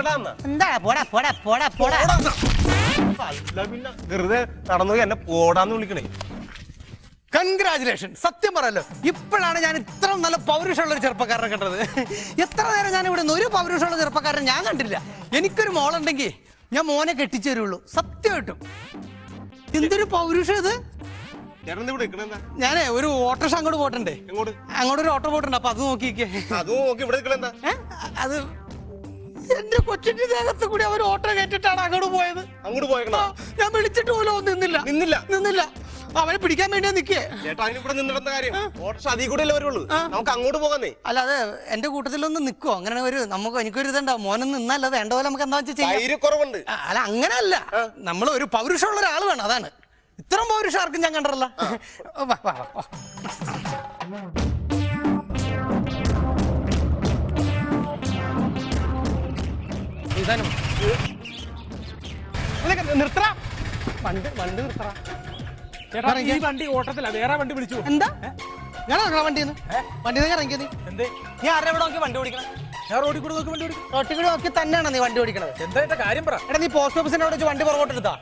എന്താ പോടാ പോടാ പോടാ പോടാ. അല്ല പിന്നെ വെറുതെ നടന്നു എന്നെ പോടാന്ന് വിളിക്കണേ. കൺഗ്രാജുലേഷൻ. സത്യം പറയല്ലോ, ഇപ്പോഴാണ് ഞാൻ ഇത്ര നല്ല പൗരുഷമുള്ള ഒരു ചെറുപ്പക്കാരനെ കണ്ടത്. എത്ര നേരം ഞാൻ ഇവിടെ ഒരു പൗരുഷമുള്ള ചെറുപ്പക്കാരൻ ഞാൻ കണ്ടില്ല. എനിക്കൊരു മോളുണ്ടെങ്കിൽ ഞാൻ മോനെ കെട്ടിച്ചു തരുള്ളൂ, സത്യമായിട്ടും. എന്തൊരു പൗരുഷം ഇത്. ഞാനേ ഒരു ഓട്ടോറിക്ഷ അങ്ങോട്ട് പോട്ടണ്ടേ, അങ്ങോട്ട് ഒരു ഓട്ടോ പോട്ടുണ്ട്, അപ്പൊ അത് നോക്കിക്കേ. അത് എന്റെ കൊച്ചിന്റെ ദേഹത്ത് കൂടി അവർ ഓട്ടോ കയറ്റിട്ടാണ് അങ്ങോട്ട് പോയത്. ഞാൻ വിളിച്ചിട്ട് പോലും നിന്നില്ല. അവനെ പിടിക്കാൻ വേണ്ടിയാ നിക്കേ. നമുക്ക് അങ്ങോട്ട് പോകാന്നേ. അല്ലാതെ എന്റെ കൂട്ടത്തിലൊന്നും നിക്കോ അങ്ങനെ എനിക്കൊരു ഇതുണ്ടാവും. മോനൊന്നും നിന്നല്ല വേണ്ട പോലെ നമുക്ക് എന്താ വെച്ചാൽ ചെയ്യാം. അല്ല അങ്ങനെയല്ല, നമ്മൾ ഒരു പൗരുഷമുള്ള ഒരാൾ വേണം, അതാണ്. ഇത്രയും പൗരുഷം ആർക്കും ഞാൻ കണ്ടല്ല. നിർത്തറ വണ്ടി നിർത്തറ. ഈ വണ്ടി ഓട്ടത്തില്ല, വേറെ വണ്ടി വിളിച്ചു. എന്താ ഞാൻ വണ്ടിന്ന് ഇറങ്ങിയ നീ ആരുടെ നോക്കി വണ്ടി ഓടിക്കണം? ഞാൻ റോഡിൽ കൂടെ നോക്കി വണ്ടി ഓടിക്കും. റോട്ടിൽ കൂടെ നോക്കി തന്നെയാണ് നീ വണ്ടി ഓടിക്കണത്. എന്താ കാര്യം പറ. എടാ നീ പോസ്റ്റ് ഓഫീസിനെ അവിടെ വെച്ച് വണ്ടി പുറകോട്ട് എടുത്താ?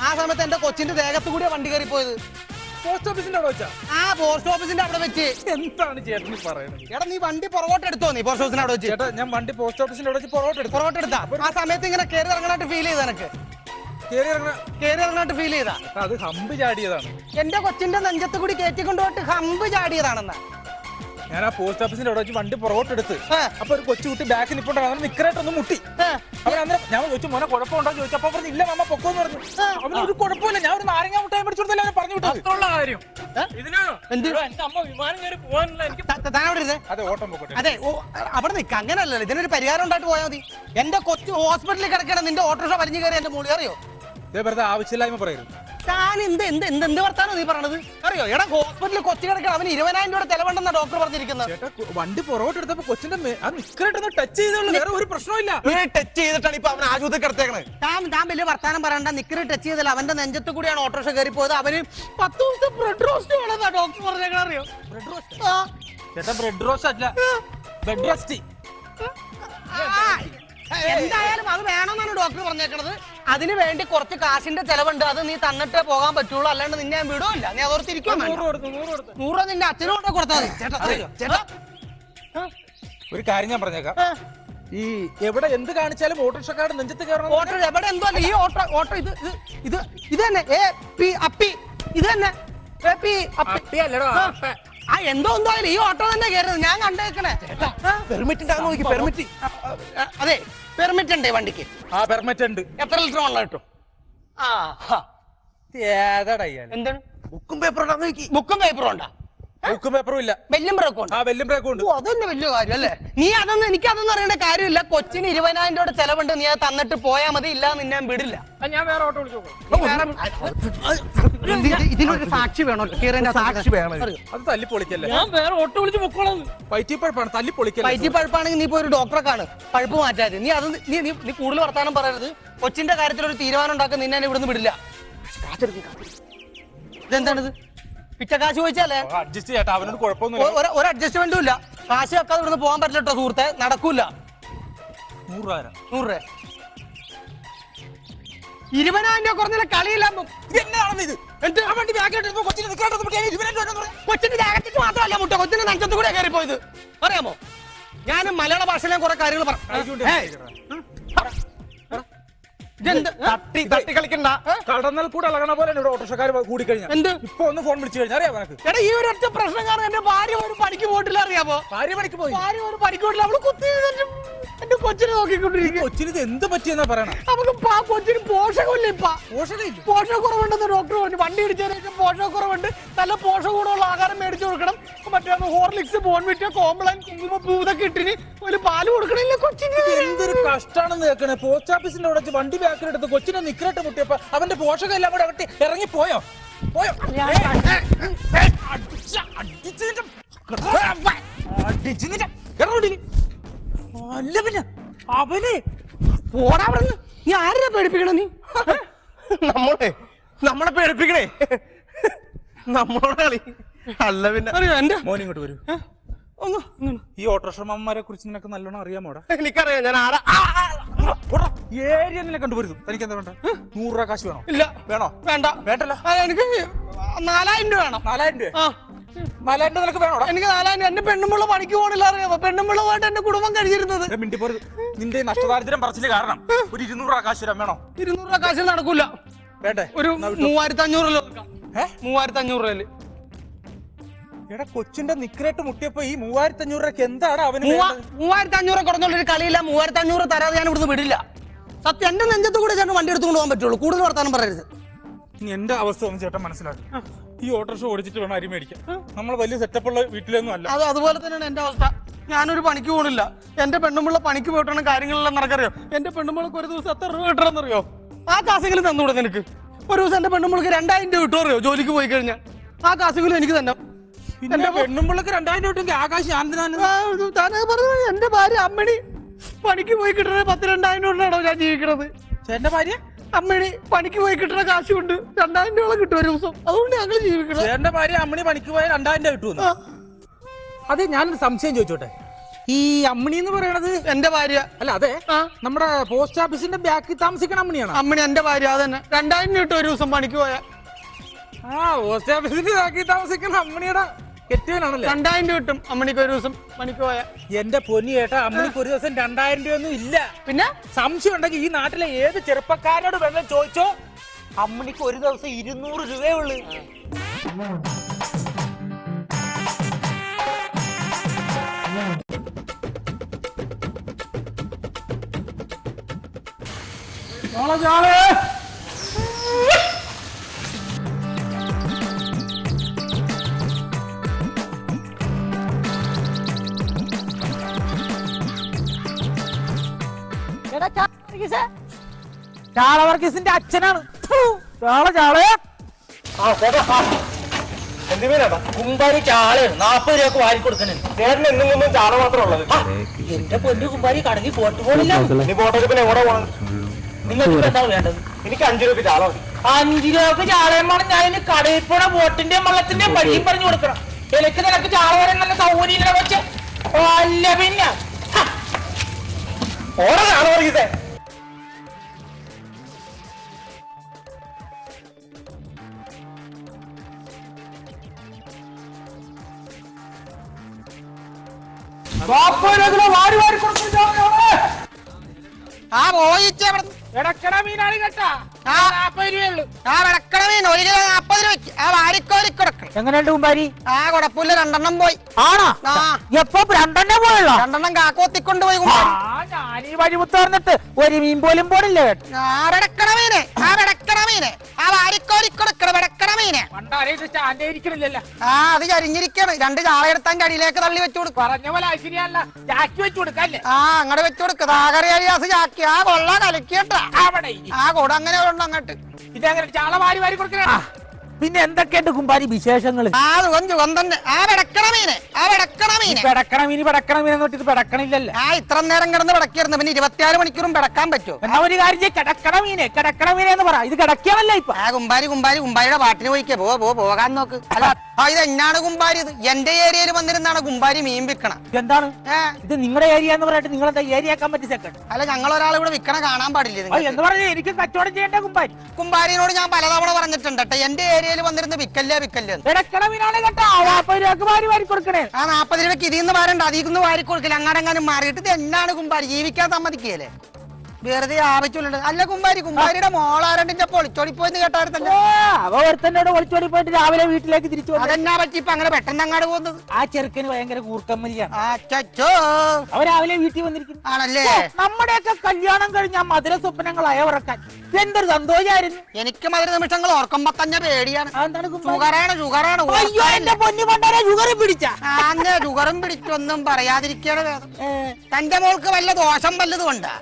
ആ സമയത്ത് എന്റെ കൊച്ചിന്റെ ദേഹത്ത് കൂടിയാ വണ്ടി കയറി പോയത്. പോസ്റ്റ് ഓഫീസിന്റെ അവിടെ വെച്ചാ? ആ പോസ്റ്റ് ഓഫീസിന്റെ അവിടെ വെച്ച്. എന്താണ് ചേട്ടൻ പറയുന്നത്? എടാ നീ വണ്ടി പുറകോട്ട് എടുത്തോ? നീ പോസ്റ്റ് ഓഫീസിന്റെ അവിടെ വെച്ച്? ചേട്ടാ ഞാൻ വണ്ടി പോസ്റ്റ് ഓഫീസിന്റെ അവിടെ വെച്ച് പുറകോട്ട് എടുത്താ? ആ സമയത്ത് ഇങ്ങനെ കയറി ഇറങ്ങാനായിട്ട് ഫീൽ ചെയ്ത എനക്ക്? കയറി ഇറങ്ങാനായിട്ട് ഫീൽ ചെയ്താ? അത് ഹമ്പ് ചാടിയതാണ്. എന്റെ കൊച്ചിന്റെ നെഞ്ചത്ത് കൂടി കയറ്റിക്കൊണ്ടുപോയിട്ട് ഹമ്പ് ചാടിയതാണെന്നാ. ഞാൻ ആ പോസ്റ്റ് ഓഫീസിന്റെ അവിടെ വെച്ച് വണ്ടി പുറകോട്ട് എടുത്ത്, അപ്പൊ ഒരു കൊച്ചുകുട്ടി ബാക്കിൽ നിൽപ്പുണ്ടോ, നിക്കറായിട്ടൊന്ന് മുട്ടി. ഞാൻ ചോദിച്ചു മോനെ കുഴപ്പമുണ്ടോ ചോദിച്ചു. അപ്പൊ പറഞ്ഞു ഇല്ല മാമ പൊക്കോന്ന് പറഞ്ഞു. അവന് ഒരു കുഴപ്പമില്ല, ഞാൻ ഒരു നാരങ്ങ മുട്ടായി മേടിച്ചു കൊടുത്തല്ലേ അവനെ പറഞ്ഞു വിട്ടത്. കാര്യം അതെ അവിടെ നിൽക്ക, അങ്ങനല്ലല്ലോ. ഇതിനൊരു പരിഹാരം ഉണ്ടായിട്ട് പോയാൽ മതി. എന്റെ കൊച്ചു ഹോസ്പിറ്റലിൽ കിടക്കണം, നിന്റെ ഓട്ടോറിക്ഷ വലിഞ്ഞു കയറി എന്റെ മൂളി അറിയോ? വെറുതെ ആവശ്യമില്ലായ്മ പറയരുത്. ഞാൻ എന്ത് വർത്താനോ നീ പറഞ്ഞത് അറിയോ? എടാ ഹോസ്പിറ്റലിൽ കൊച്ചു കിടക്കണം, അവന് 20,000 രൂപ ചെലവുണ്ടെന്നാ ഡോക്ടർ പറഞ്ഞിരിക്കുന്നത്. വണ്ടി പുറകോട്ട് എടുത്തപ്പോ കൊച്ചിന്റെ നിക്കറായിട്ടൊന്ന് ടച്ച് ചെയ്തുള്ളൂ, വേറെ ഒരു പ്രശ്നമില്ല. ടച്ച് ചെയ്തിട്ടാണ് ഇപ്പൊ അവൻ ആശുപത്രി കിടത്തേക്കണേ. താൻ വലിയ വർത്താനം പറയണ്ട. നിക്കറ് ടച്ച് ചെയ്തല്ല, അവന്റെ നെഞ്ചത്ത് കൂടിയാണ് ഓട്ടോറിക്ഷ കയറി പോയത്. അവന് 10 ദിവസത്തെ ബ്രെഡ് റോസ്റ്റ് വേണമെന്നാ ഡോക്ടർ പറഞ്ഞേക്കണ അറിയോ? ചേട്ടാ ബ്രെഡ് റോസ്റ്റ് അല്ല, ബെഡ് റെസ്റ്റ്. എന്തായാലും അത് വേണമെന്നാണ് ഡോക്ടർ പറഞ്ഞേക്കണത്. അതിന് വേണ്ടി കുറച്ച് കാശിന്റെ ചെലവുണ്ട്, അത് നീ തന്നിട്ടേ പോകാൻ പറ്റുള്ളൂ, അല്ലാണ്ട് നിന്നെ ഞാൻ വിടുമില്ല. നീ അതോർത്തിരിക്കും. 100 രൂപ നിന്റെ അച്ഛനോട് കൊടുത്താൽ മതി. ഒരു കാര്യം ഞാൻ പറഞ്ഞേക്കാം, ഈ എവിടെ എന്ത് കാണിച്ചാലും ഓട്ടോറിക്ഷക്കാരൻ നെഞ്ചത്ത് കയറണം. ഓട്ടോ എവിടെ എന്തോ അല്ല, ഈ ഓട്ടോ ഇത് തന്നെ അപ്പി, ഇത് തന്നെ എന്തോ ഈ ഓട്ടോ തന്നെ കയറുന്നത് ഞാൻ കണ്ടേക്കണേ. പെർമിറ്റ് അതെ പെർമിറ്റ് ഉണ്ട് വണ്ടിക്ക്. പെർമിറ്റ് ഉണ്ട്. എത്ര ലിറ്റർ വെള്ളം കിട്ടും? എന്താണ് ബുക്കും പേപ്പറും ഉണ്ടാ? ബുക്കും പേപ്പറും ഇല്ല. വെല്ലും ബ്രേക്കും ഉണ്ട്. വെല്ലും ബ്രേക്കും ഉണ്ട്. അതന്നെ വലിയ കാര്യം അല്ലേ? നീ എനിക്കതൊന്നും അറിയേണ്ട കാര്യമില്ല. കൊച്ചിന് 20,000 രൂപ ചെലവുണ്ട്, നീ അത് തന്നിട്ട് പോയാ മതി, ഇല്ല നിന്നെ ഞാൻ വിടില്ല. ഞാൻ വേറെ ഓട്ടോ വിളിച്ചു. ഇതിനൊരു സാക്ഷി വേണോ? സാക്ഷി വേണം. അത് തല്ലിപ്പൊളിക്കല്ലേ? ഞാൻ വേറെ ഓട്ടോ വിളിച്ച് പൊക്കോളാം. പൈറ്റിപ്പഴുപ്പാണ്, തല്ലിപ്പൊളിക്കല്ലേ? പൈറ്റിപ്പഴുപ്പാണെങ്കിൽ നീ ഇപ്പൊ ഒരു ഡോക്ടറെ കാണ്, പഴുപ്പ് മാറ്റാതെ. നീ കൂടുതൽ വർത്താനം പറയരുത്. കൊച്ചിന്റെ കാര്യത്തിൽ ഒരു തീരുമാനം ഉണ്ടാക്കാൻ നിന്നെ ഇവിടുന്ന് വിടില്ല. ഇതെന്താണിത്? പിച്ചക്കാശ് ചോദിച്ചാലേ അഡ്ജസ്റ്റ് ചെയ്യട്ടെ, അവനോട് കുഴപ്പമൊന്നുമില്ല. ഒരു അഡ്ജസ്റ്റ്മെന്റും ഇല്ല. കാശ് വെക്കാതെ ഇവിടുന്ന് പോകാൻ പറ്റില്ല കേട്ടോ സുഹൃത്തെ, നടക്കൂല. 100 രൂപ 20,000 രൂപ കുറഞ്ഞ കളിയില്ല. കൊച്ചിന്റെ ജാഗ്രതയ്ക്ക് മാത്രമല്ല മുട്ട, കൊച്ചിന്റെ നെഞ്ചത്ത് കൂടെ കയറി പോയത് അറിയാമോ? ഞാനും മലയാള ഭാഷയിലെ കുറെ കാര്യങ്ങൾ തട്ടി കളിക്കണ്ട. കടന്നൽ കൂടെ ഇളകണ പോലെ ഓട്ടോറിക്ഷക്കാർ കൂടി കഴിഞ്ഞാൽ എന്ത് ഇപ്പൊ ഒന്ന് ഫോൺ വിളിച്ചു കഴിഞ്ഞാൽ അറിയാം എനിക്ക്. എടാ ഈ ഒരൊറ്റ പ്രശ്നം കാരണം എന്റെ ഭാര്യ ഒരു പണിക്ക് പോയിട്ടില്ല അറിയാമോ? ഭാര്യ പണിക്ക് പോയി? ഭാര്യ ഒരു പണിക്ക് പോയിട്ടില്ല. അവള് കുത്തി എന്റെ കൊച്ചിനെ നോക്കിക്കൊണ്ടിരിക്കും. കൊച്ചിന് ഇത് എന്ത് പറ്റിയെന്നാ പറയണേ? നമുക്ക് കൊച്ചിന് പോഷകമില്ല. പോഷകക്കുറവുണ്ടെന്ന് ഡോക്ടർ പറഞ്ഞു. വണ്ടി ഇടിച്ചതിന് ശേഷം പോഷകക്കുറവുണ്ട്, നല്ല പോഷകഗുണമുള്ള ആഹാരം മേടിച്ചു കൊടുക്കണം. മറ്റേ ഹോർലിക്സ്, ബോൺവിറ്റ, കോംപ്ലാൻ, കുങ്കുമപ്പൂ ഇതൊക്കെ ഇട്ടിന് ഒരു പാല് കൊടുക്കണില്ല കൊച്ചിന്. എന്തൊരു കഷ്ടാണെന്ന് കേൾക്കണേ. പോസ്റ്റ് ഓഫീസിന്റെ അവിടെ വണ്ടി ബാക്കിലെടുത്ത് കൊച്ചിനെ നിക്കറിട്ട് മുട്ടിയപ്പോ അവന്റെ പോഷകം എല്ലാം കൂടെ അവിടെ ഇറങ്ങി പോയോ? അല്ല പിന്നെ അവനെ പോടാ. നീ ആരെയാ പേടിപ്പിക്കണ? നീ നമ്മളെ പേടിപ്പിക്കണേ, നമ്മളോട് കളി. അല്ല പിന്നെ അറിയോ എന്റെ മോൻ ഇങ്ങോട്ട് വരൂ. ഈ ഓട്ടോറിക്ഷമാരെ കുറിച്ച് നിനക്ക് നല്ലോണം അറിയാമോടാ? എനിക്കറിയാം ഞാൻ ആരാ. ഏരിയ നിന്നെ കണ്ടുപോരുന്നു. എനിക്ക് എന്താ വേണ്ട? 100 രൂപ കാശ് വേണോ? ഇല്ല. വേണോ? വേണ്ട. വേണ്ടല്ലോ. എനിക്ക് 4000 രൂപ വേണം. 4000 രൂപ? 4000 രൂപ നിനക്ക് വേണോടാ? എനിക്ക് 4000. എന്റെ പെണ്ണുമ്പിള്ള പണിക്ക് പോകണില്ല, അറിയാമോ? പെണ്ണുമ്പിള്ള പോയിട്ട് എന്റെ കുടുംബം കഴിച്ചിരുന്നത്. മിണ്ടി പോരുത്. നിന്റെ നഷ്ടദാരിദ്ര്യം പറച്ചില് കാരണം ഒരു 200 രൂപ കാശ് തരാൻ വേണോ? 200 രൂപ കാശിൽ നടക്കൂല. വേണ്ടേ? ഒരു 3500 നോക്കാം. 3500 രൂപ. എടാ കൊച്ചിന്റെ നിക്കറേറ്റ് മുട്ടിയപ്പോ ഈ 3500 രൂപയ്ക്ക് എന്താണ് അവന്? 3500 കുറഞ്ഞുള്ളൊരു കളിയില്ല. 3500 തരാതെ ഞാൻ ഇവിടുന്ന് വിടില്ല. സത്യം, എന്റെ നെഞ്ചത്ത് കൂടെ ചേട്ടൻ വണ്ടി എടുത്തുകൊണ്ട് പോകാൻ പറ്റുള്ളൂ. കൂടുതൽ വർത്താനം പറയരുത്. ഇനി എന്റെ അവസ്ഥ ഒന്ന് ചേട്ടൻ മനസ്സിലാക്കും. ഈ ഓട്ടോറിക്ഷ ഓടിച്ചിട്ട് വേണം അരി മേടിക്കാൻ. നമ്മൾ വലിയ സെറ്റപ്പുള്ള വീട്ടിലൊന്നും അല്ല. അതുപോലെ തന്നെയാണ് എന്റെ അവസ്ഥ. ഞാനൊരു പണിക്ക് പോകണില്ല. എന്റെ പെണ്ണുമ്പിള്ള പണിക്ക് പോയിട്ടാണ് കാര്യങ്ങളെല്ലാം നടക്കറിയോ. എന്റെ പെണ്ണുമ്പിൾക്ക് ഒരു ദിവസം എത്ര രൂപ കിട്ടണമെന്നറിയോ? ആ കാശെങ്കിലും തന്നുകൂടെ നിനക്ക്? ഒരു ദിവസം എന്റെ പെണ്ണുമ്പിൾക്ക് 2000 രൂപ കിട്ടുമറിയോ ജോലിക്ക് പോയി കഴിഞ്ഞാൽ? ആ കാശെങ്കിലും എനിക്ക് തന്നെ. എന്റെ പെണ്ണുമ്പിള്ളക്ക് 2000 രൂപ കിട്ടുമെങ്കിൽ ആകാശ് താനേ പറഞ്ഞു. എന്റെ ഭാര്യ അമ്മണി പണിക്ക് പോയി കിട്ടുന്നത് 10-2000 രൂപയാണോ ഞാൻ ജീവിക്കണത്? ചേട്ടന്റെ ഭാര്യ അമ്മണി പണിക്ക് പോയി കിട്ടുന്ന കാശ് കൊണ്ട് 2000 രൂപ കിട്ടും ഒരു ദിവസം. അതുകൊണ്ട് ഞങ്ങൾ ജീവിക്കണം. ചേട്ടന്റെ ഭാര്യ അമ്മണി പണിക്ക് പോയാൽ 2000 രൂപ കിട്ടുമെന്ന്? അതെ, ഞാനൊരു സംശയം ചോദിച്ചോട്ടെ. ഈ അമ്മണി എന്ന് പറയണത് എന്റെ ഭാര്യ അല്ല? അതെ, നമ്മുടെ പോസ്റ്റ് ഓഫീസിന്റെ ബാക്കിൽ താമസിക്കണ അമ്മണിയാണ്. അമ്മണി എന്റെ ഭാര്യ. അത് തന്നെ 2000 കിട്ടും ഒരു ദിവസം പണിക്ക് പോയാൽ. പോസ്റ്റ് ഓഫീസിന്റെ ബാക്കിൽ താമസിക്കുന്ന അമ്മണിയുടെ കെട്ടിയവനാണല്ലേ? 2000 കിട്ടും അമ്മണിക്ക് ഒരു ദിവസം പണിക്ക് പോയാൽ. എന്റെ പൊന്നി ഏട്ടാ, അമ്മണിക്ക് ഒരു ദിവസം 2000 രൂപയൊന്നും ഇല്ല. പിന്നെ സംശയം ഉണ്ടെങ്കിൽ ഈ നാട്ടിലെ ഏത് ചെറുപ്പക്കാരോട് വേണം ചോദിച്ചോ, അമ്മണിക്ക് ഒരു ദിവസം 200 രൂപയേ ഉള്ളു. ചാളവർഗീസിന്റെ അച്ഛനാണ് കുമ്പാരി ചാളയാണ് 40 രൂപക്ക് വാരി കൊടുക്കണുണ്ട്. ചേട്ടന് എന്നും ചാള മാത്രം ഉള്ളത്. എന്റെ പൊന്നു കുമ്പാരി കടലിൽ പോട്ട് പോലില്ല. നീ പോട്ടെ, പിന്നെ എവിടെ പോകണം? നിങ്ങൾക്ക് എന്താണ് വേണ്ടത്? എനിക്ക് 5 രൂപ ചാള മതി. 5 രൂപക്ക് ചാളയമാണ് ഞാൻ കടയിൽ പോണ ബോട്ടിന്റെയും വള്ളത്തിന്റെയും വഴിയും പറഞ്ഞു കൊടുക്കണം. എനിക്ക് നിനക്ക് ചാള വരാൻ നല്ല സൗകര്യം വെച്ച് അല്ല പിന്നെ ഓരോ ചാള വർഗീസേ. വാരി വാരി കൊടുത്തു. ആ പോയിച്ചേ എടക്കണ മീനാണ് കേട്ടാ. 40 രൂപയുള്ളൂ. ആ വിളക്കണ മീൻ 1 കിലോ 40 രൂപയ്ക്ക്. ആ വാരിക്കോരി കൊടുക്കണം. എങ്ങനെയുണ്ട് കുമ്പാരി? ആ കുഴപ്പമില്ല. 2 പോയി. ആണോ? എപ്പോ 2 പോയല്ലോ? 2 കാക്കോത്തിക്കൊണ്ട് പോയി. ഞാൻ ഈ വഴിമുത്ത് പറഞ്ഞിട്ട് ഒരു മീൻ പോലും പോണില്ല. ആ വിടക്കണ മീന്, ആ വിടക്കണ മീന്, ആ വാരിക്കോരി കൊടുക്കണം. വിടക്കണ മീന് സ്റ്റാൻഡ് ഇരിക്കണില്ലല്ലോ. ആ അത് ചരിഞ്ഞിരിക്കാണ്. 2 ചാള എടുത്താൻ അടിയിലേക്ക് തള്ളി വെച്ചു കൊടുക്കും. പറഞ്ഞ പോലെ ശരിയല്ല, ചാക്കി വെച്ചു കൊടുക്കല്ലേ? ആ അങ്ങോട്ട് വെച്ചു കൊടുക്ക. താകറിയാസ് ചാക്കി. ആ കൊള്ള കലക്കിയട്ടാ. അവിടെ ആ കൂടെ അങ്ങനെ ഉണ്ട് അങ്ങോട്ട്. ഇതങ്ങനെ ചാള വാരി വാരി കൊടുക്കണ. പിന്നെ എന്തൊക്കെയുണ്ട് കുമ്പാരി വിശേഷങ്ങൾ? ആ സുഖം തന്നെ. ആ വിടക്കണ മീന്, ആ വിടക്കണ മീന്. പെടക്കണ മീൻ നോട്ടിട്ട് പെടക്കണില്ലല്ലേ? ആ ഇത്ര നേരം കിടന്ന് വിടക്കായിരുന്നു. പിന്നെ 24 മണിക്കൂറും വിടക്കാൻ പറ്റുമോ? എന്നാ ഒരു കാര്യം കിടക്കണ മീനെ എന്ന് പറ. ഇത് കിടക്കാനല്ല ഇപ്പൊ. ആ കുമ്പാരിയുടെ പാട്ടിന് പോയിക്കേ. പോകാൻ നോക്ക്. അല്ല ഇത് എന്നാണ് കുമ്പാരി? ഇത് എന്റെ ഏരിയയിൽ വന്നിരുന്നാണ് കുമ്പാരി മീൻ വിൽക്കണം. എന്താണ് ഇത് നിങ്ങളുടെ ഏരിയ എന്ന് പറഞ്ഞിട്ട് നിങ്ങൾ എന്താ ഏരിയ ആക്കാൻ പറ്റി സെക്കൻഡ്? അല്ല ഞങ്ങൾ ഒരാൾ ഇവിടെ വിൽക്കണ കാണാൻ പാടില്ല. എന്ന് പറഞ്ഞാൽ എനിക്ക് കച്ചവടം ചെയ്യേണ്ട കുമ്പാരി. കുമ്പാരിനോട് ഞാൻ പലതവണ പറഞ്ഞിട്ടുണ്ട് കേട്ടോ, എന്റെ ഏരിയയിൽ വന്നിരുന്ന് വിൽക്കല്ലേ. കിടക്കണ മീനാണ് കേട്ടോ. 40 രൂപക്ക് വാരി വാരി കൊടുക്കണേ. ആ 40 രൂപയ്ക്ക് ഇതിന്ന് വരണ്ട, അതിന്ന് വാരി കൊടുക്കില്ല. അങ്ങാടെങ്ങാനും മാറിയിട്ട് ഇത് എന്നാണ് കുമ്പാരി? ജീവിക്കാൻ സമ്മതിക്കുകയല്ലേ? വെറുതെ ആവശ്യമുണ്ട്. അല്ല കുമ്പാരിയുടെ മോളാരണ്ടിന്റെ പൊളിച്ചോടി പോയെന്ന് കേട്ടായിരുന്നല്ലോ. അവ ഒരുത്തന്നോട് ഒളിച്ചോടി പോയിട്ട് രാവിലെ വീട്ടിലേക്ക് തിരിച്ചു വന്നു. അതെന്നാ പറ്റി ഇപ്പൊ അങ്ങനെ പെട്ടെന്ന് അങ്ങാട് പോകുന്നത്? ആ ചെറുക്കന് ഭയങ്കര കൂർക്കമ്മലിയാണ്. അച്ചോ, അവ രാവിലെ വീട്ടിൽ വന്നിരിക്കുന്നു. ആണല്ലേ? നമ്മുടെയൊക്കെ കല്യാണം കഴിഞ്ഞ മധുര സ്വപ്നങ്ങളായ ഉറക്കാൻ എന്തൊരു സന്തോഷമായിരുന്നു. എനിക്ക് മധുര നിമിഷങ്ങൾ ഓർക്കുമ്പോ തന്നെ പേടിയാണ്. ഷുഗറാണ്. അയ്യോ എന്റെ പൊന്നു കൊണ്ടാരാ ഷുഗറും പിടിച്ച? ഷുഗറും പിടിച്ചൊന്നും പറയാതിരിക്കണ വേദം. തന്റെ മോൾക്ക് വല്ല ദോഷം വല്ലതും ഉണ്ടാ?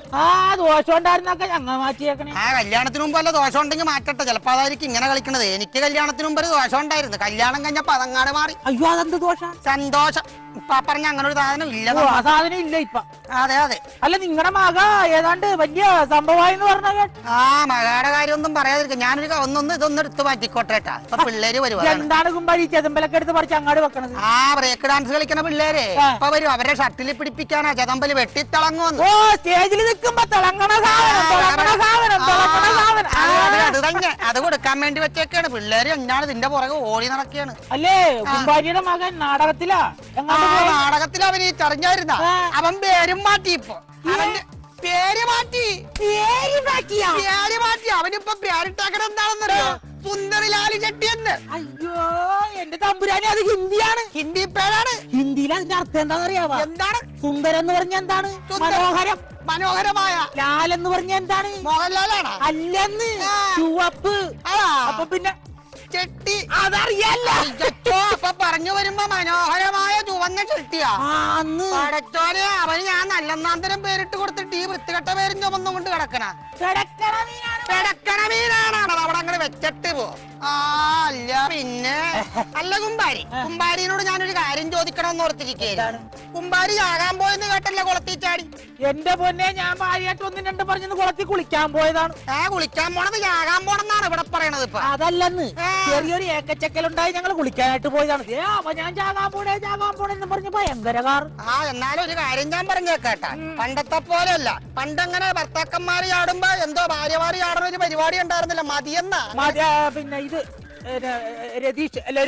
ദോഷം ഉണ്ടായിരുന്നൊക്കെ ഞങ്ങൾ മാറ്റിയേക്കണേ. ആ കല്യാണത്തിന് മുമ്പ് വല്ല ദോഷം ഉണ്ടെങ്കിൽ മാറ്റട്ടെ. ചിലപ്പോ അതായിരിക്കും ഇങ്ങനെ കളിക്കണത്. എനിക്ക് കല്യാണത്തിന് മുമ്പ് ഒരു ദോഷം ഉണ്ടായിരുന്നു. കല്യാണം കഴിഞ്ഞപ്പോ അതങ്ങാട് മാറി. അയ്യോ അതെന്ത് ദോഷം? സന്തോഷം. ഇപ്പൊ പറഞ്ഞ അങ്ങനെ ഒരു സാധനം ഇല്ല. ഓ, ആ സാധനം ഇല്ല ഇപ്പൊ. അതെ അതെ. അല്ല നിങ്ങളുടെ മക ഏതാണ്ട് വലിയ സംഭവമായി എന്ന് പറഞ്ഞ ആ മകയുടെ കാര്യം ഒന്നും പറയാതിരിക്കും. ഞാനൊരു ഇതൊന്നും എടുത്ത് മാറ്റിക്കോട്ടെട്ടാ. ഇപ്പൊ പിള്ളേര് വരുവാ. എന്താണ് കുമ്പാരി ചെതമ്പലൊക്കെ എടുത്ത് പറിച്ച് അങ്ങാട് വെക്കണത്? ആ ബ്രേക്ക് ഡാൻസ് കളിക്കണ പിള്ളേരെ ഇപ്പൊ വരും. അവരെ ഷട്ടിൽ പിടിപ്പിക്കാനാ ചെതമ്പല് വെട്ടിത്തിളങ്ങുന്നു. ഓ, സ്റ്റേജിൽ നിൽക്കുമ്പോ തിളങ്ങണ സാധനം, തിളങ്ങണ സാധനം, തിളങ്ങണ സാധനം. അത് തന്നെ, അത് കൊടുക്കാൻ വേണ്ടി വെച്ചേക്കാണ്. പിള്ളേര് എന്താണ് ഇതിന്റെ പുറകെ ഓടി നടക്കുകയാണ്. അല്ലേ കുമ്പാരിയുടെ മകൻ നാടകത്തിലാ? നാടകത്തിൽ അഭിനയിച്ചറിഞ്ഞായിരുന്ന അവൻ പേരും മാറ്റി. ഇപ്പൊ അവന്റെ പേര് മാറ്റി. അവനിപ്പൊ പേരിട്ടാക്കണ എന്താണെന്നറിയോ? സുന്ദറിലാലി ചെട്ടി എന്ന്. അയ്യോ എന്റെ തമ്പുരാനെ, അത് ഹിന്ദിയാണ്. ഹിന്ദി പേരാണ്. ഹിന്ദിയിൽ അതിന്റെ അർത്ഥം എന്താണെന്നറിയാവോ? എന്താണ്? സുന്ദരം എന്ന് പറഞ്ഞ എന്താണ്? മനോഹരം. മനോഹരമായ. ലാൽ എന്ന് പറഞ്ഞ എന്താണ്? മോഹൻലാലാണ്. അല്ലെന്ന് ചുവപ്പ്. അപ്പൊ പിന്നെ ചെട്ടി അതറിയല്ല. അപ്പൊ പറഞ്ഞു വരുമ്പോ മനോഹരമായ ചുവന്ന ചെട്ടിയാ. പടച്ചോനെ, അവന് ഞാൻ നല്ലെന്നാന്തരം പേരിട്ട് കൊടുത്തിട്ട് ഈ വൃത്തികെട്ട പേരും ചുമന്നും കൊണ്ട് കിടക്കണ പെടക്കണ മീനാണ്. അവിടെ അങ്ങനെ വെച്ചിട്ട് പോ. അല്ല പിന്നെ അല്ല കുമ്പാരിനോട് ഞാനൊരു കാര്യം ചോദിക്കണമെന്ന് ഓർത്തിരിക്കുകയാണ്. കുമ്പാരി ചാകാൻ പോയെന്ന് കേട്ടല്ലേ കുളത്തിൽ ചാടി? എന്റെ പൊന്നെ, ഞാൻ ഭാര്യയായിട്ട് ഒന്നും രണ്ടും പറഞ്ഞത് കുളത്തിൽ കുളിക്കാൻ പോയതാണ്. കുളിക്കാൻ പോണത് ചാകാൻ പോണെന്നാണ് ഇവിടെ പറയണത്. ഇപ്പൊ അതല്ലെന്ന്, ചെറിയൊരു ഏക്കച്ചക്കലുണ്ടായി ഞങ്ങൾ കുളിക്കാനായിട്ട് പോയതാണ്. അപ്പൊ ഞാൻ ചാകാൻ പോണെന്ന് പറഞ്ഞ ഭയങ്കര കാർ. എന്നാലും ഒരു കാര്യം ഞാൻ പറഞ്ഞേക്കാട്ടാ, പണ്ടത്തെ പോലെയല്ല. പണ്ടങ്ങനെ ഭർത്താക്കന്മാര് ചാടുമ്പോ എന്തോ ഭാര്യമാര് ചാടുന്ന ഒരു പരിപാടി ഉണ്ടായിരുന്നില്ല, മതിയെന്നാ. പിന്നെ ഇത് രതീഷ് അല്ല,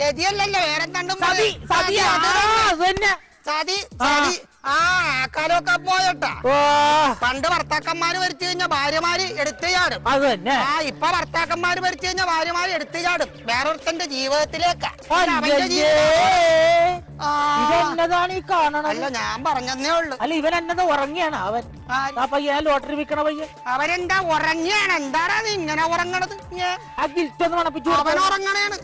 രതിയല്ലല്ലോ, വേറെ കണ്ടും സതി. കാലമൊക്കെ പോയട്ടാ. പണ്ട് ഭർത്താക്കന്മാര് മരിച്ചു കഴിഞ്ഞാൽ ഭാര്യമാര് എടുത്തു ചാടും. ഇപ്പൊ ഭർത്താക്കന്മാര് മരിച്ചു കഴിഞ്ഞാൽ ഭാര്യമാര് എടുത്തു ചാടും വേറൊരുത്തന്റെ ജീവിതത്തിലേക്ക്. അല്ല, ഞാൻ പറഞ്ഞതേ ഉള്ളു. അല്ല, ഇവൻ എന്നതാ ഉറങ്ങിയാണ് അവൻ? പയ്യ ലോട്ടറി വിൽക്കണ പയ്യ അവരെന്താ ഉറങ്ങിയാണ്? എന്താടാ നീ ഇങ്ങനെ ഉറങ്ങണത്? അവൻ ഉറങ്ങണേണ്.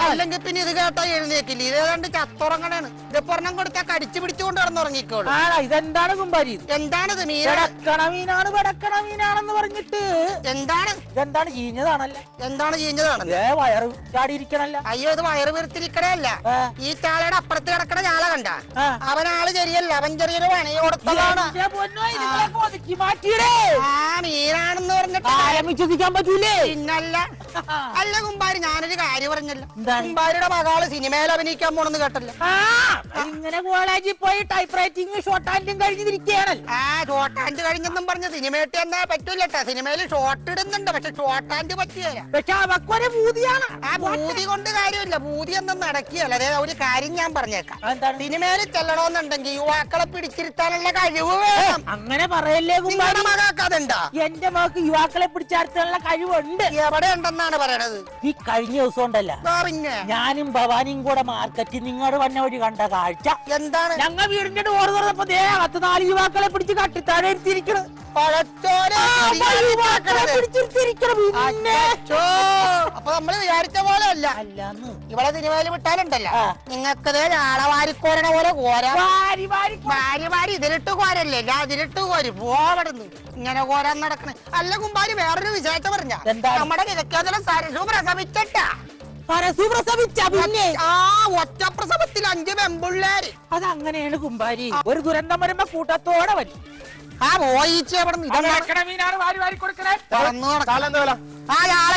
അല്ലെങ്കിൽ പിന്നെ ഇത് കേട്ടാ എഴുന്നേക്കില്ല. ഇത് ഏതാണ്ട് ചത്തുറങ്ങണേണ്. ഇതിപ്പൊരെണ്ണം കൊടുത്താ കടിച്ചു പിടിച്ചുകൊണ്ട് കിടന്നുറങ്ങിക്കോളൂ. ഇതെന്താണ് കുമ്പാരി? എന്താണിത്? മീനാണ് വെടക്കണ മീനാണെന്ന് പറഞ്ഞിട്ട് എന്താണ്? ഇതെന്താണ്? ചീഞ്ഞതാണല്ലേ? എന്താണ് ചീഞ്ഞതാണല്ലേ? വയറ് ചാടിയിരിക്കണല്ല. അയ്യോ, ഇത് വയറ് വീർത്തിരിക്കണല്ല. ഈ ചാളയുടെ അപ്പുറത്ത് കിടക്കണ ചാള കണ്ട? അവനാള് ശരിയല്ല, അവൻ ചെറിയൊരു പണി കൊടുത്തതാണ്. മീനാണെന്ന് പറഞ്ഞിട്ട് വിശ്വസിക്കാൻ പറ്റൂലേ? പിന്നല്ല. അല്ല കുമ്പാരി, ഞാനൊരു കാര്യം പറഞ്ഞല്ലോ. കുമ്പാരിയുടെ മകള് സിനിമയിൽ അഭിനയിക്കാൻ പോണെന്ന് കേട്ടല്ലോ. ഇങ്ങനെ കോളേജിൽ പോയി ടൈപ്പ് റൈറ്റിംഗ് ഷോർട്ട് ഹാൻഡും കഴിഞ്ഞിരിക്കുകയാണല്ലോ. ഷോർട്ട് ഹാൻഡ് കഴിഞ്ഞെന്നും പറഞ്ഞ് സിനിമയിട്ട് എന്നാ പറ്റൂലട്ടാ. സിനിമയിൽ ഷോർട്ട് ഇടുന്നുണ്ട്, പക്ഷെ ഷോർട്ട് ഹാൻഡ് പറ്റിയല്ല. പക്ഷെ അവക്കൊരു ഭൂതിയാണ്. ഭൂതി കൊണ്ട് കാര്യമില്ല, ഭൂതി ഒന്നും നടക്കുകയല്ല. അതായത് ഒരു കാര്യം ഞാൻ പറഞ്ഞേക്കാം. സിനിമയിൽ ചെല്ലണമെന്നുണ്ടെങ്കിൽ യുവാക്കളെ പിടിച്ചിരുത്താനുള്ള കഴിവ് വേണം. അങ്ങനെ പറയല്ലേ കുമ്പാരി? മകൾക്ക് അതുണ്ടാ? എന്റെ മകൾക്ക് യുവാക്കളെ പിടിച്ചിരുത്താനുള്ള കഴിവുണ്ട്. എവിടെ ഉണ്ടെന്നാണ് പറയണത്? ഈ കഴിഞ്ഞ ദിവസം ഉണ്ടല്ലോ, പിന്നെ ഞാനും ഭവാനിയും കൂടെ മാർക്കറ്റിൽ നിങ്ങളുടെ വന്ന വഴി കണ്ട കാഴ്ച എന്താണ്? ഞങ്ങൾ വീടിന്റെ ഡോർ തുറന്നപ്പോ 4 യുവാക്കളെ പിടിച്ച് കട്ടിത്താഴെ എടുത്തിരിക്കണം. അപ്പൊ നമ്മള് വിചാരിച്ച പോലെ അല്ല. ഇവിടെ സിനിമയിൽ വിട്ടാലുണ്ടല്ലോ, നിങ്ങൾക്കത് ആളവാരിക്കോരണ പോലെ കോരാ. വാരി ഇതിലിട്ട് കോരല്ലേ? ഇതിലിട്ട് കോരി പോവടുന്നു ഇങ്ങനെ കോരാൻ നടക്കണേ. അല്ല കുമ്പാരി, വേറൊരു വിശേഷം പറഞ്ഞ നമ്മുടെ കിഴക്കാതിലെ സരസു പ്രസവിച്ചിട്ടാ. ഒറ്റ പ്രസവത്തിൽ 5 പെമ്പിള്ളേര്. അതങ്ങനെയാണ് കുമ്പാരി. ഒരു ദുരന്തം വരുമ്പോ കൂട്ടത്തോടെ വരും. പോയിച്ച്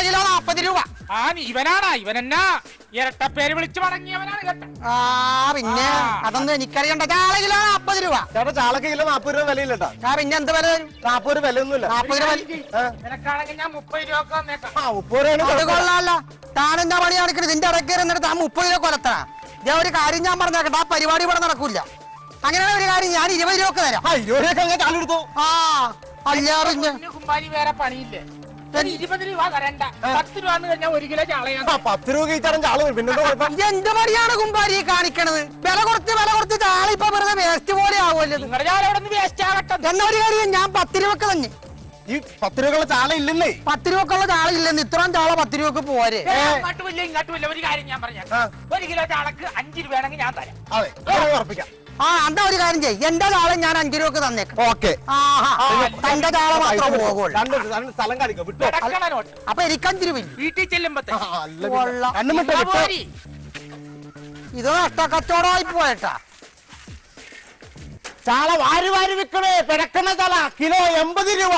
കിലോ 40 രൂപ. ഇവനെന്നാ ഇരട്ടപ്പേര് വിളിച്ചു മടങ്ങിയവനാണ് കേട്ടോ. പിന്നെ അതൊന്നും എനിക്കറിയണ്ട. ചാള കിലോ 40 രൂപ. ചാളക്ക് കിലോ 40 രൂപ വിലയില്ലട്ടാ. പിന്നെ എന്ത് വില വരും? 40 രൂപ വിലയൊന്നുമില്ല. 40 രൂപ നിനക്കാണെങ്കിൽ ഞാൻ 30 രൂപ വന്നേക്കാം. 30 രൂപ അത് കൊള്ളാല്ല. താനെന്താ പണി കാണിക്കണത്? ഇതിന്റെ ഇടയ്ക്ക് എന്നിട്ട് താൻ 30 രൂപ കൊലത്താ. ഞാൻ ഒരു കാര്യം ഞാൻ പറഞ്ഞേക്കട്ടെ, ആ പരിപാടി ഇവിടെ നടക്കൂല. അങ്ങനെയാണ് ഒരു കാര്യം, ഞാൻ 20 രൂപ തരാം. 20 രൂപ ചാലെടുത്തു. അല്ല കുമ്പാരി വേറെ പണിയില്ലേ? 20 രൂപ തരണ്ട, 10 രൂപ കഴിഞ്ഞാൽ 1 കിലോ ചാളയാണ്. 10 രൂപ കഴിച്ചാലും ചാള. പിന്നെ എന്ത് പണിയാണ് കുമ്പാരി കാണിക്കണത്? വില കുറച്ച് ചാള ഇപ്പൊ വെറുതെ വേസ്റ്റ് പോലെ ആവുമല്ലോ. നിങ്ങളുടെ ചാള അവിടെ നിന്ന് വേസ്റ്റ് ആകട്ടെ. എന്നാ ഒരു കാര്യം, ഞാൻ 10 രൂപക്ക് തന്നെ. ഈ 10 രൂപക്കുള്ള ചാള ഇല്ലെന്നേ. 10 രൂപക്കുള്ള ചാള ഇല്ലെന്ന്. ഇത്രയും ചാള 10 രൂപക്ക് പോരെ. അങ്ങോട്ടുമില്ല ഇങ്ങോട്ടുമില്ല. ഒരു കാര്യം ഞാൻ പറഞ്ഞേക്കാം, 1 കിലോ ചാളക്ക് 5 രൂപയാണെങ്കിൽ ഞാൻ തരാം. അതെ, ഉറപ്പിക്കാം. എന്താ ഒരു കാര്യം ചെയ്യും, എന്റെ ചാള ഞാൻ 5 രൂപക്ക് തന്നേക്കാം. ഓക്കെ, തന്റെ ചാള മാത്രം പോകുള്ളൂ. സ്ഥലം കാണിക്കാം. അപ്പൊ എനിക്ക് 5 രൂപ വീട്ടിൽ ചെല്ലുമ്പോ ഇത് നഷ്ടക്കച്ചവടമായി പോയേട്ടാ. ചാള വാരി വാരി വിൽക്കണേ. പിടക്കണ ചാള കിലോ 80 രൂപ.